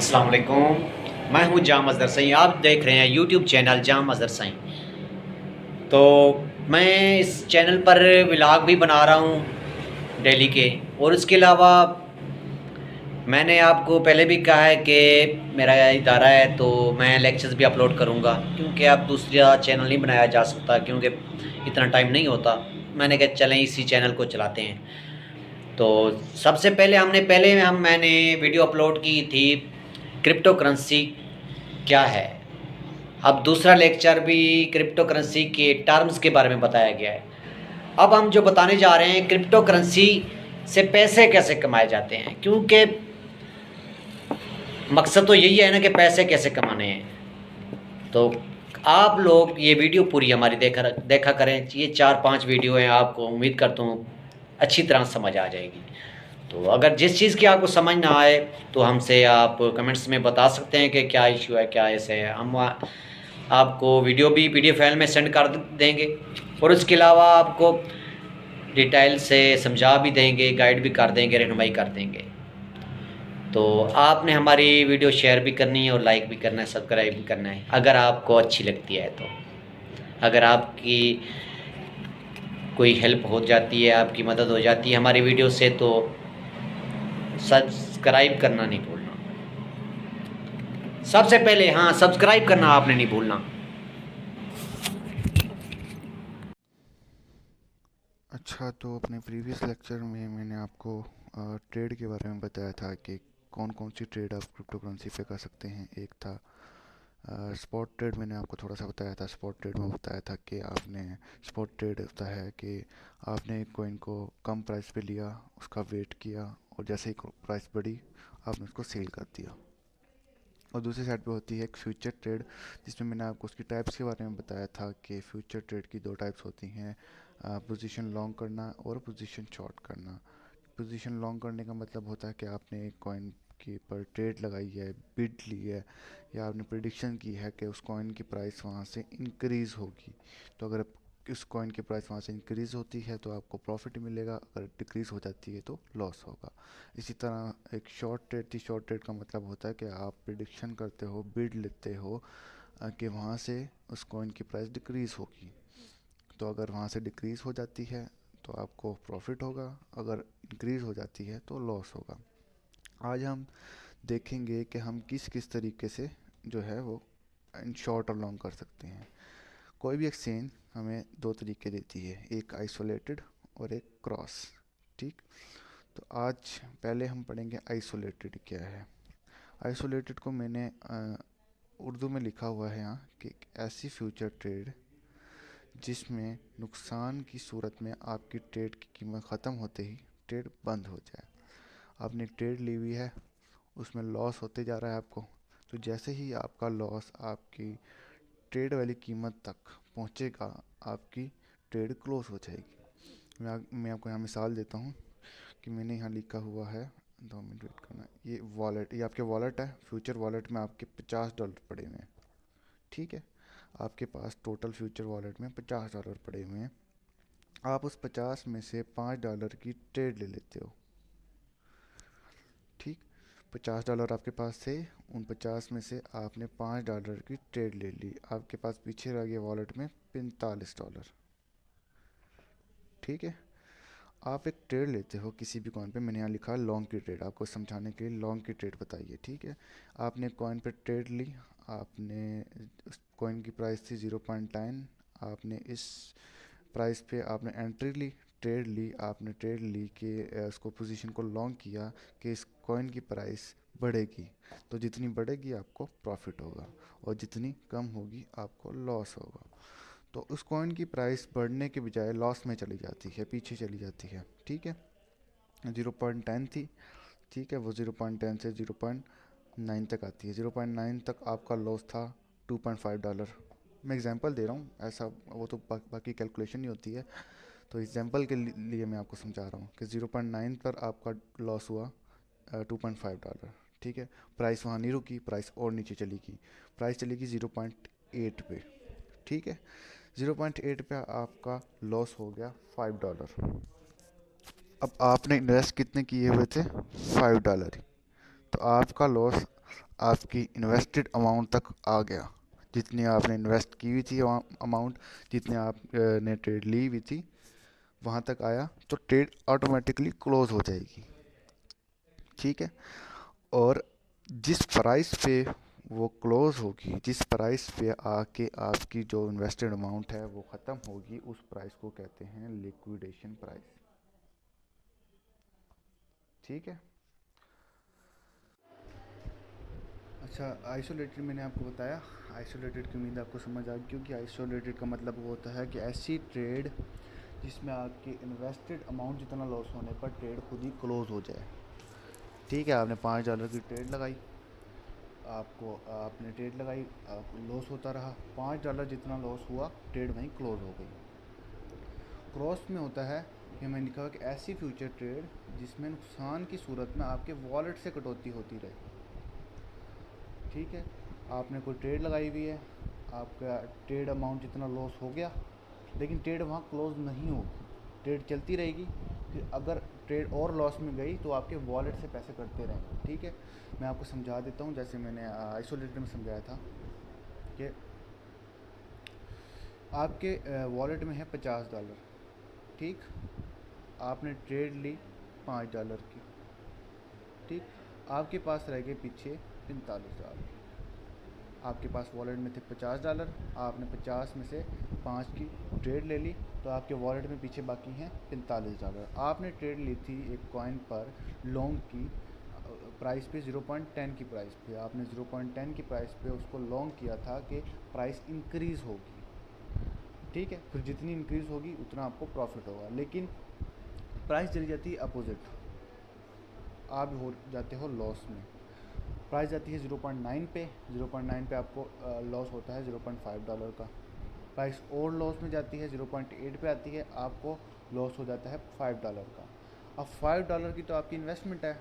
अस्सलाम वालेकुम। मैं हूँ जाम अज़हर सईं। आप देख रहे हैं यूट्यूब चैनल जाम अज़हर सईं। तो मैं इस चैनल पर व्लॉग भी बना रहा हूँ डेली के, और उसके अलावा मैंने आपको पहले भी कहा है कि मेरा इदारा है तो मैं लेक्चर्स भी अपलोड करूँगा, क्योंकि अब दूसरा चैनल नहीं बनाया जा सकता क्योंकि इतना टाइम नहीं होता। मैंने कहा चलें इसी चैनल को चलाते हैं। तो सबसे पहले मैंने वीडियो अपलोड की थी क्रिप्टो करेंसी क्या है। अब दूसरा लेक्चर भी क्रिप्टो करेंसी के टर्म्स के बारे में बताया गया है। अब हम जो बताने जा रहे हैं, क्रिप्टो करेंसी से पैसे कैसे कमाए जाते हैं, क्योंकि मकसद तो यही है ना कि पैसे कैसे कमाने हैं। तो आप लोग ये वीडियो पूरी हमारी देखा देखा करें। ये 4-5 वीडियो हैं, आपको उम्मीद करता हूँ अच्छी तरह समझ आ जाएगी। तो अगर जिस चीज़ की आपको समझ ना आए तो हमसे आप कमेंट्स में बता सकते हैं कि क्या इशू है, क्या ऐसे है। हम आपको वीडियो भी पीडीएफ फाइल में सेंड कर देंगे, और उसके अलावा आपको डिटेल से समझा भी देंगे, गाइड भी कर देंगे, रहनुमाई कर देंगे। तो आपने हमारी वीडियो शेयर भी करनी है और लाइक भी करना है, सब्सक्राइब भी करना है अगर आपको अच्छी लगती है। तो अगर आपकी कोई हेल्प हो जाती है, आपकी मदद हो जाती है हमारी वीडियो से, तो सब्सक्राइब करना नहीं भूलना। सबसे पहले हाँ, सब्सक्राइब करना आपने नहीं भूलना। अच्छा, तो अपने प्रीवियस लेक्चर में मैंने आपको ट्रेड के बारे में बताया था कि कौन कौन सी ट्रेड आप क्रिप्टो करेंसी पे कर सकते हैं। एक था स्पॉट ट्रेड। मैंने आपको थोड़ा सा बताया था। स्पॉट ट्रेड में बताया था कि आपने स्पॉट ट्रेड होता है कि आपने एक कॉइन को कम प्राइस पे लिया, उसका वेट किया, और जैसे ही प्राइस बढ़ी आपने उसको सेल कर दिया। और दूसरी साइड पे होती है एक फ्यूचर ट्रेड, जिसमें मैंने आपको उसकी टाइप्स के बारे में बताया था कि फ्यूचर ट्रेड की दो टाइप्स होती हैं, पोजीशन लॉन्ग करना और पोजीशन शॉर्ट करना। पोजीशन लॉन्ग करने का मतलब होता है कि आपने एक कॉइन के पर ट्रेड लगाई है, बिड ली है, या आपने प्रिडिक्शन की है कि उस कॉइन की प्राइस वहाँ से इंक्रीज़ होगी। तो अगर उस कॉइन की प्राइस वहाँ से इंक्रीज़ होती है तो आपको प्रॉफिट मिलेगा, अगर डिक्रीज़ हो जाती है तो लॉस होगा। इसी तरह एक शॉर्ट ट्रेड थी। शॉर्ट ट्रेड का मतलब होता है कि आप प्रिडिक्शन करते हो, बिड लेते हो कि वहाँ से उस कॉइन की प्राइस डिक्रीज़ होगी। तो अगर वहाँ से डिक्रीज़ हो जाती है तो आपको प्रॉफिट होगा, अगर इंक्रीज़ हो जाती है तो लॉस होगा। आज हम देखेंगे कि हम किस किस तरीके से जो है वो इन शॉर्ट और लॉन्ग कर सकते हैं। कोई भी एक्सचेंज हमें दो तरीके देती है, एक आइसोलेटेड और एक क्रॉस। ठीक। तो आज पहले हम पढ़ेंगे आइसोलेटेड क्या है। आइसोलेटेड को मैंने उर्दू में लिखा हुआ है यहाँ कि एक ऐसी फ्यूचर ट्रेड जिसमें नुकसान की सूरत में आपकी ट्रेड की कीमत ख़त्म होते ही ट्रेड बंद हो जाए। आपने ट्रेड ली हुई है, उसमें लॉस होते जा रहा है आपको, तो जैसे ही आपका लॉस आपकी ट्रेड वाली कीमत तक पहुंचेगा आपकी ट्रेड क्लोज हो जाएगी। मैं आपको यहाँ मिसाल देता हूँ कि मैंने यहाँ लिखा हुआ है, 2 मिनट वेट करना। ये वॉलेट, ये आपके वॉलेट है। फ्यूचर वॉलेट में आपके $50 पड़े हुए हैं। ठीक है, आपके पास टोटल फ्यूचर वॉलेट में $50 पड़े हुए हैं। आप उस 50 में से $5 की ट्रेड ले लेते हो। ठीक। $50 आपके पास थे, उन 50 में से आपने $5 की ट्रेड ले ली, आपके पास पीछे रह गया वॉलेट में $45। ठीक है। आप एक ट्रेड लेते हो किसी भी कॉइन पे। मैंने यहाँ लिखा है लॉन्ग की ट्रेड, आपको समझाने के लिए लॉन्ग की ट्रेड बताइए। ठीक है। आपने कॉइन पे ट्रेड ली, आपने उस कॉइन की प्राइस थी 0.10। आपने इस प्राइस पे आपने एंट्री ली, ट्रेड ली। आपने ट्रेड ली कि उसको पोजीशन को लॉन्ग किया कि इस कॉइन की प्राइस बढ़ेगी, तो जितनी बढ़ेगी आपको प्रॉफिट होगा और जितनी कम होगी आपको लॉस होगा। तो उस कॉइन की प्राइस बढ़ने के बजाय लॉस में चली जाती है, पीछे चली जाती है। ठीक है। 0.10 थी, ठीक है, वो 0.10 से 0.9 तक आती है। 0.9 तक आपका लॉस था $2.5। मैं एग्जांपल दे रहा हूँ, ऐसा वो तो बाकी कैलकुलेशन ही होती है। तो एग्जांपल के लिए मैं आपको समझा रहा हूँ कि 0.9 पर आपका लॉस हुआ $2.5। ठीक है। प्राइस वहाँ नहीं रुकी, प्राइस और नीचे चली गई, प्राइस चली गई 0.8 पे। ठीक है। 0.8 पे आपका लॉस हो गया $5। अब आपने इन्वेस्ट कितने किए हुए थे? $5 ही। तो आपका लॉस आपकी इन्वेस्टेड अमाउंट तक आ गया, जितनी आपने इन्वेस्ट की हुई थी अमाउंट, जितने आपने ट्रेड ली हुई थी, वहाँ तक आया तो ट्रेड ऑटोमेटिकली क्लोज हो जाएगी। ठीक है। और जिस प्राइस पे वो क्लोज होगी, जिस प्राइस पे आके आपकी जो इन्वेस्टेड अमाउंट है वो ख़त्म होगी, उस प्राइस को कहते हैं लिक्विडेशन प्राइस। ठीक है। अच्छा, आइसोलेटेड मैंने आपको बताया। आइसोलेटेड की उम्मीद आपको समझ आ गई, क्योंकि आइसोलेटेड का मतलब वो होता है कि ऐसी ट्रेड जिसमें आपकी इन्वेस्टेड अमाउंट जितना लॉस होने पर ट्रेड खुद ही क्लोज हो जाए। ठीक है, आपने $5 की ट्रेड लगाई, आपने ट्रेड लगाई, लॉस होता रहा, $5 जितना लॉस हुआ, ट्रेड वहीं क्लोज हो गई। क्रॉस में होता है कि मैंने लिखा कि ऐसी फ्यूचर ट्रेड जिसमें नुकसान की सूरत में आपके वॉलेट से कटौती होती रहे। ठीक है, आपने कोई ट्रेड लगाई हुई है, आपका ट्रेड अमाउंट जितना लॉस हो गया, लेकिन ट्रेड वहाँ क्लोज नहीं होगी, ट्रेड चलती रहेगी। फिर अगर ट्रेड और लॉस में गई तो आपके वॉलेट से पैसे कटते रहेंगे। ठीक है, मैं आपको समझा देता हूँ, जैसे मैंने आइसोलेटेड में समझाया था कि आपके वॉलेट में है $50। ठीक, आपने ट्रेड ली $5 की। ठीक, आपके पास रह गए पीछे $45। आपके पास वॉलेट में थे $50, आपने 50 में से 5 की ट्रेड ले ली, तो आपके वॉलेट में पीछे बाकी हैं $45। आपने ट्रेड ली थी एक कॉइन पर लॉन्ग की प्राइस पे 0.10 की प्राइस पे, आपने 0.10 की प्राइस पे उसको लॉन्ग किया था कि प्राइस इंक्रीज़ होगी। ठीक है, फिर जितनी इंक्रीज़ होगी उतना आपको प्रॉफिट होगा, लेकिन प्राइस चली जाती है अपोजिट, आप हो जाते हो लॉस में। प्राइस जाती है 0.9 पे, 0.9 पे आपको लॉस होता है $0.5 का। प्राइस और लॉस में जाती है, 0.8 पे आती है, आपको लॉस हो जाता है $5 का। अब $5 की तो आपकी इन्वेस्टमेंट है।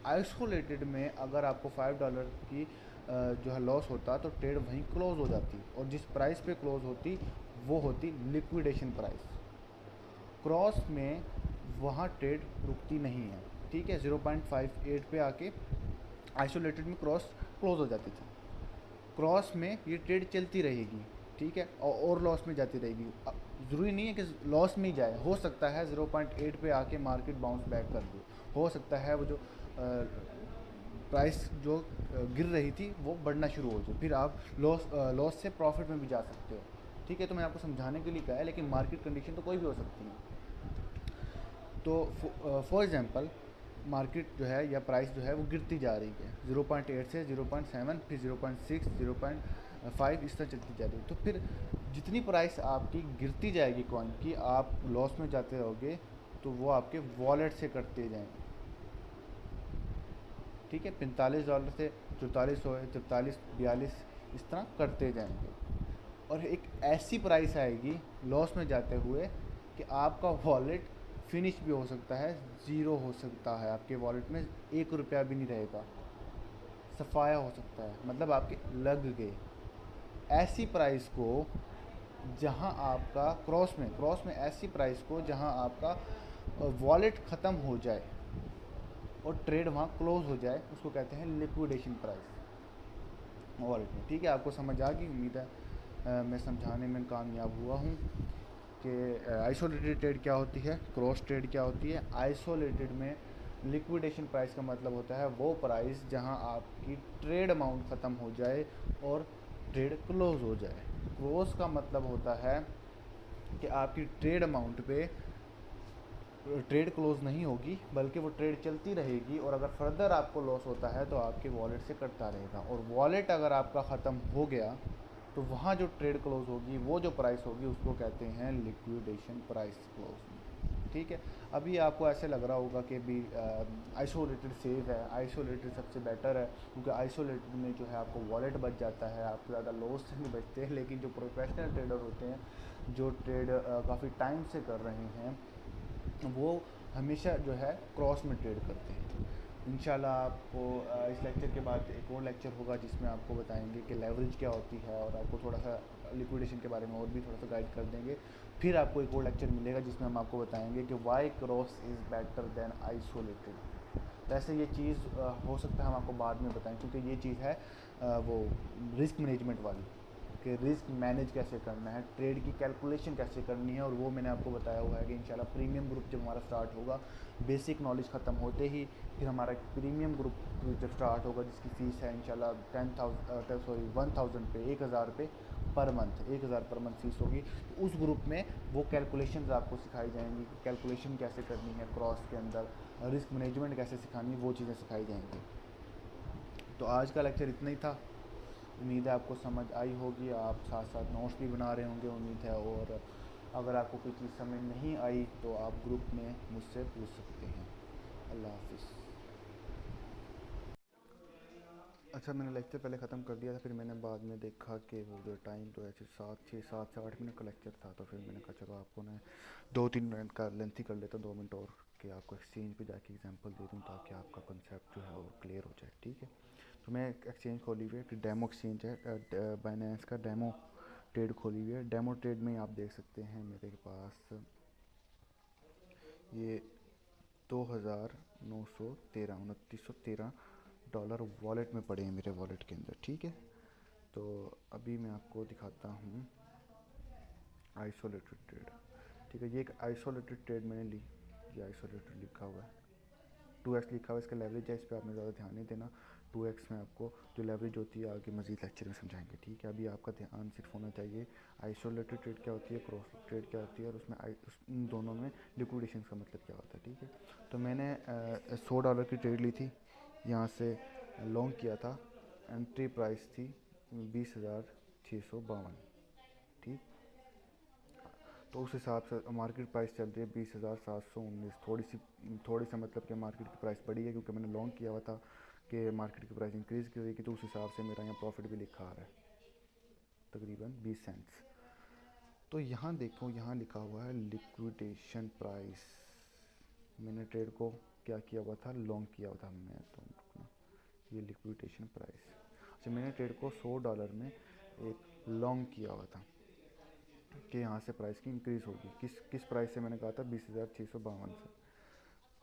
आइसोलेटेड में अगर आपको $5 की जो है लॉस होता तो ट्रेड वहीं क्लोज हो जाती, और जिस प्राइस पे क्लोज होती वो होती लिक्विडेशन प्राइस। क्रॉस में वहाँ ट्रेड रुकती नहीं है। ठीक है, 0.58 पे आके आइसोलेटेड में क्रॉस क्लोज हो जाती थी, क्रॉस में ये ट्रेड चलती रहेगी। ठीक है, और लॉस में जाती रहेगी। ज़रूरी नहीं है कि लॉस में ही जाए, हो सकता है 0.8 पे आके मार्केट बाउंस बैक कर दे, हो सकता है वो जो प्राइस जो गिर रही थी वो बढ़ना शुरू हो जाए, फिर आप लॉस से प्रॉफिट में भी जा सकते हो। ठीक है, तो मैं आपको समझाने के लिए कहा है, लेकिन मार्केट कंडीशन तो कोई भी हो सकती है। तो फॉर एग्ज़ाम्पल मार्केट जो है या प्राइस जो है वो गिरती जा रही है, 0.8 से 0.7, फिर 0.6, 0.5, इस तरह चलती जा रही है। तो फिर जितनी प्राइस आपकी गिरती जाएगी कॉइन की, आप लॉस में जाते रहोगे, तो वो आपके वॉलेट से कटते जाएंगे। ठीक है, $45 से 44 हो, 44, 42, इस तरह करते जाएंगे। और एक ऐसी प्राइस आएगी लॉस में जाते हुए कि आपका वॉलेट फिनिश भी हो सकता है, ज़ीरो हो सकता है, आपके वॉलेट में $1 भी नहीं रहेगा, सफाया हो सकता है, मतलब आपके लग गए। ऐसी प्राइस को जहां आपका क्रॉस में ऐसी प्राइस को जहां आपका वॉलेट ख़त्म हो जाए और ट्रेड वहाँ क्लोज हो जाए, उसको कहते हैं लिक्विडेशन प्राइस वॉलेट में। ठीक है, आपको समझ आ गई, उम्मीद है मैं समझाने में कामयाब हुआ हूँ कि आइसोलेटेड ट्रेड क्या होती है, क्रॉस ट्रेड क्या होती है। आइसोलेटेड में लिक्विडेशन प्राइस का मतलब होता है वो प्राइस जहां आपकी ट्रेड अमाउंट ख़त्म हो जाए और ट्रेड क्लोज हो जाए। क्लोज का मतलब होता है कि आपकी ट्रेड अमाउंट पे ट्रेड क्लोज नहीं होगी, बल्कि वो ट्रेड चलती रहेगी, और अगर फर्दर आपको लॉस होता है तो आपके वॉलेट से कटता रहेगा। और वॉलेट अगर आपका ख़त्म हो गया तो वहाँ जो ट्रेड क्लोज होगी, वो जो प्राइस होगी, उसको कहते हैं लिक्विडेशन प्राइस क्लोज। ठीक है, अभी आपको ऐसे लग रहा होगा कि अभी आइसोलेटेड सेफ है, आइसोलेटेड सबसे बेटर है, क्योंकि आइसोलेटेड में जो है आपको वॉलेट बच जाता है, आपको ज़्यादा लॉस से नहीं बचते। लेकिन जो प्रोफेशनल ट्रेडर होते हैं, जो ट्रेड काफ़ी टाइम से कर रहे हैं, वो हमेशा जो है क्रॉस में ट्रेड करते हैं। इंशाल्लाह आपको इस लेक्चर के बाद एक और लेक्चर होगा जिसमें आपको बताएंगे कि लेवरेज क्या होती है, और आपको थोड़ा सा लिक्विडेशन के बारे में और भी थोड़ा सा गाइड कर देंगे। फिर आपको एक और लेक्चर मिलेगा जिसमें हम आपको बताएंगे कि why cross is better than isolated. वैसे ये चीज़ हो सकता है हम आपको बाद में बताएं, क्योंकि ये चीज़ है वो रिस्क मैनेजमेंट वाली, कि रिस्क मैनेज कैसे करना है, ट्रेड की कैलकुलेशन कैसे करनी है, और वो मैंने आपको बताया हुआ है कि इंशाल्लाह प्रीमियम ग्रुप जब हमारा स्टार्ट होगा, बेसिक नॉलेज ख़त्म होते ही फिर हमारा एक प्रीमियम ग्रुप जब स्टार्ट होगा, जिसकी फ़ीस है इंशाल्लाह 10,000 पे 1,000 रुपये per month, 1,000 per month fees होगी। तो उस ग्रुप में वो कैलकुलेशंस आपको सिखाई जाएंगी कि कैलकुलेशन कैसे करनी है क्रॉस के अंदर, रिस्क मैनेजमेंट कैसे सिखानी है, वो चीज़ें सिखाई जाएंगी। तो आज का लेक्चर इतना ही था। उम्मीद है आपको समझ आई होगी, आप साथ साथ नोट्स भी बना रहे होंगे उम्मीद है। और अगर आपको कोई चीज़ समझ नहीं आई तो आप ग्रुप में मुझसे पूछ सकते हैं। अल्लाह हाफिज़। अच्छा, मैंने लेक्चर पहले ख़त्म कर दिया था, फिर मैंने बाद में देखा कि वो जो टाइम तो ऐसे 7 से 8 मिनट का लेक्चर था, तो फिर मैंने कहा चलो आपको ना 2-3 मिनट का लेंथ ही कर लेता हूँ, 2 मिनट और, कि आपको एक्सचेंज पे जाके एग्जांपल दे दूँ ताकि आपका कंसेप्ट जो है वो क्लियर हो जाए। ठीक है, तो मैं एक एक्सचेंज खोली हुई है, कि डेमो एक्सचेंज है, बाइनेंस का डेमो ट्रेड खोली हुई है। डेमो ट्रेड में आप देख सकते हैं मेरे पास ये 2,913 $2913 वॉलेट में पड़े हैं, मेरे वॉलेट के अंदर। ठीक है, तो अभी मैं आपको दिखाता हूँ आइसोलेटेड ट्रेड। ठीक है, ये एक आइसोलेटेड ट्रेड मैंने ली, ये आइसोलेटेड लिखा हुआ है, 2x लिखा हुआ है, इसका लेवरेज है, इस पर आपने ज़्यादा ध्यान नहीं देना। 2x में आपको जो लेवरेज होती है आगे मज़ीद लेक्चर में समझाएंगे। ठीक है, अभी आपका ध्यान सिर्फ होना चाहिए आइसोलेटेड ट्रेड क्या होती है, क्रॉस ट्रेड क्या होती है, और उसमें उन दोनों में लिक्विडेशन का मतलब क्या होता है। ठीक है, तो मैंने $100 की ट्रेड ली थी, यहाँ से लॉन्ग किया था, एंट्री प्राइस थी 20,652। ठीक, तो उस हिसाब से मार्केट प्राइस चल रही है 20,719। थोड़ी सा मतलब कि मार्केट की प्राइस बढ़ी है, क्योंकि मैंने लॉन्ग किया हुआ था कि मार्केट की प्राइस इंक्रीज़ करेगी, तो उस हिसाब से मेरा यहाँ प्रॉफिट भी लिखा आ रहा है तकरीबन 20 सेंट्स। तो यहाँ देखो, यहाँ लिखा हुआ है लिक्विडेशन प्राइस। मैंने ट्रेड को क्या किया हुआ था, लॉन्ग किया हुआ था। मैं तो ये लिक्विडेशन प्राइस, अच्छा मैंने ट्रेड को $100 में एक लॉन्ग किया हुआ था कि यहाँ से प्राइस की इंक्रीज़ होगी। किस प्राइस से मैंने कहा था, 20,652 से।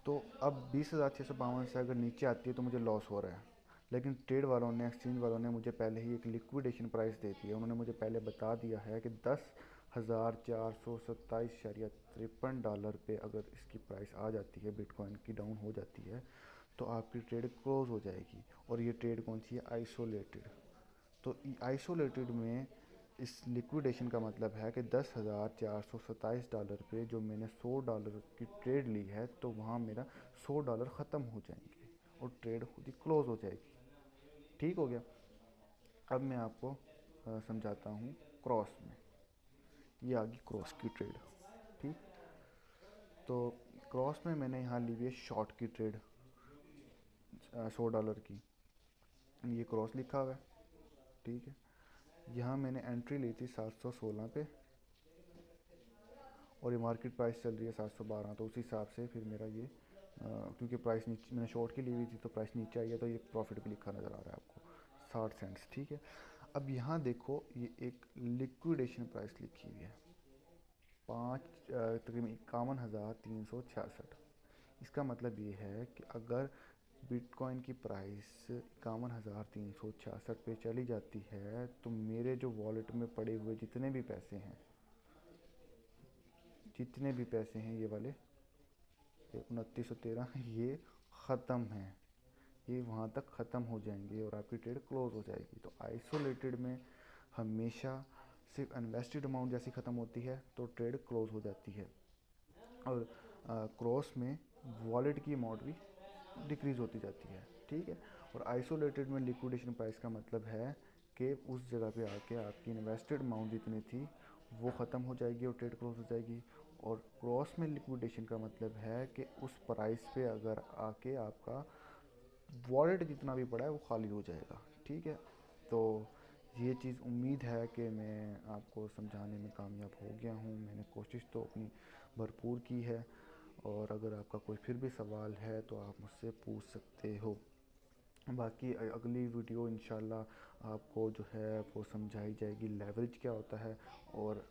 तो अब 20,652 से अगर नीचे आती है तो मुझे लॉस हो रहा है, लेकिन ट्रेड वालों ने, एक्सचेंज वालों ने मुझे पहले ही एक लिक्विडेशन प्राइस दे दी है। उन्होंने मुझे पहले बता दिया है कि $10,427.53 पे अगर इसकी प्राइस आ जाती है, बिटकॉइन की डाउन हो जाती है, तो आपकी ट्रेड क्लोज हो जाएगी। और ये ट्रेड कौन सी है, आइसोलेटेड। तो आइसोलेटेड में इस लिक्विडेशन का मतलब है कि $10,427 पे जो मैंने $100 की ट्रेड ली है, तो वहाँ मेरा $100 ख़त्म हो जाएंगे और ट्रेड खुद ही क्लोज़ हो जाएगी। ठीक हो गया। अब मैं आपको समझाता हूँ क्रॉस में। ये आ गई क्रॉस की ट्रेड। ठीक, तो क्रॉस में मैंने यहाँ ली हुई है शॉर्ट की ट्रेड, $100 की, ये क्रॉस लिखा हुआ है। ठीक है, यहाँ मैंने एंट्री ली थी 716 पे, और ये मार्केट प्राइस चल रही है 712, तो उसी हिसाब से फिर मेरा ये क्योंकि प्राइस नीचे, मैंने शॉर्ट की ली हुई थी तो प्राइस नीचे आई है, तो ये प्रॉफिट भी लिखा नज़र आ रहा है आपको 60 सेंट्स। ठीक है, अब यहाँ देखो, ये एक लिक्विडेशन प्राइस लिखी हुई है तकरीबन 51,366। इसका मतलब ये है कि अगर बिटकॉइन की प्राइस 51,366 पे चली जाती है, तो मेरे जो वॉलेट में पड़े हुए जितने भी पैसे हैं, ये वाले 2913, ये ख़त्म हैं, ये वहाँ तक ख़त्म हो जाएंगे और आपकी ट्रेड क्लोज हो जाएगी। तो आइसोलेटेड में हमेशा सिर्फ इन्वेस्टेड अमाउंट जैसी ख़त्म होती है तो ट्रेड क्लोज हो जाती है, और क्रॉस में वॉलेट की अमाउंट भी डिक्रीज़ होती जाती है। ठीक है, और आइसोलेटेड में लिक्विडेशन प्राइस का मतलब है कि उस जगह पे आके आपकी इन्वेस्टेड अमाउंट जितनी थी वो ख़त्म हो जाएगी और ट्रेड क्लोज हो जाएगी। और क्रॉस में लिक्विडेशन का मतलब है कि उस प्राइस पे अगर आके आपका वॉलेट जितना भी पड़ा है वो खाली हो जाएगा। ठीक है, तो ये चीज़ उम्मीद है कि मैं आपको समझाने में कामयाब हो गया हूँ। मैंने कोशिश तो अपनी भरपूर की है, और अगर आपका कोई फिर भी सवाल है तो आप मुझसे पूछ सकते हो। बाकी अगली वीडियो इंशाल्लाह आपको जो है वो समझाई जाएगी लेवरेज क्या होता है, और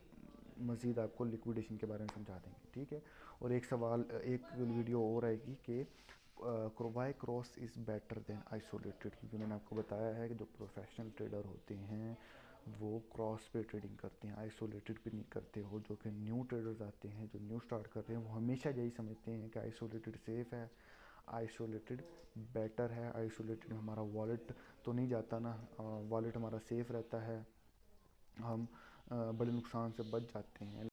मज़ीद आपको लिक्विडेशन के बारे में समझा देंगे। ठीक है, और एक वीडियो और आएगी कि why cross is better than isolated, क्योंकि मैंने आपको बताया है कि जो प्रोफेशनल ट्रेडर होते हैं वो क्रॉस पे ट्रेडिंग करते हैं, आइसोलेटेड पे नहीं करते हो। जो कि न्यू ट्रेडर्स आते हैं, जो न्यू स्टार्ट कर रहे हैं, वो हमेशा यही समझते हैं कि आइसोलेटेड सेफ़ है, आइसोलेटेड बेटर है, आइसोलेटेड हमारा वॉलेट तो नहीं जाता ना, वॉलेट हमारा सेफ़ रहता है, हम बड़े नुकसान से बच जाते हैं।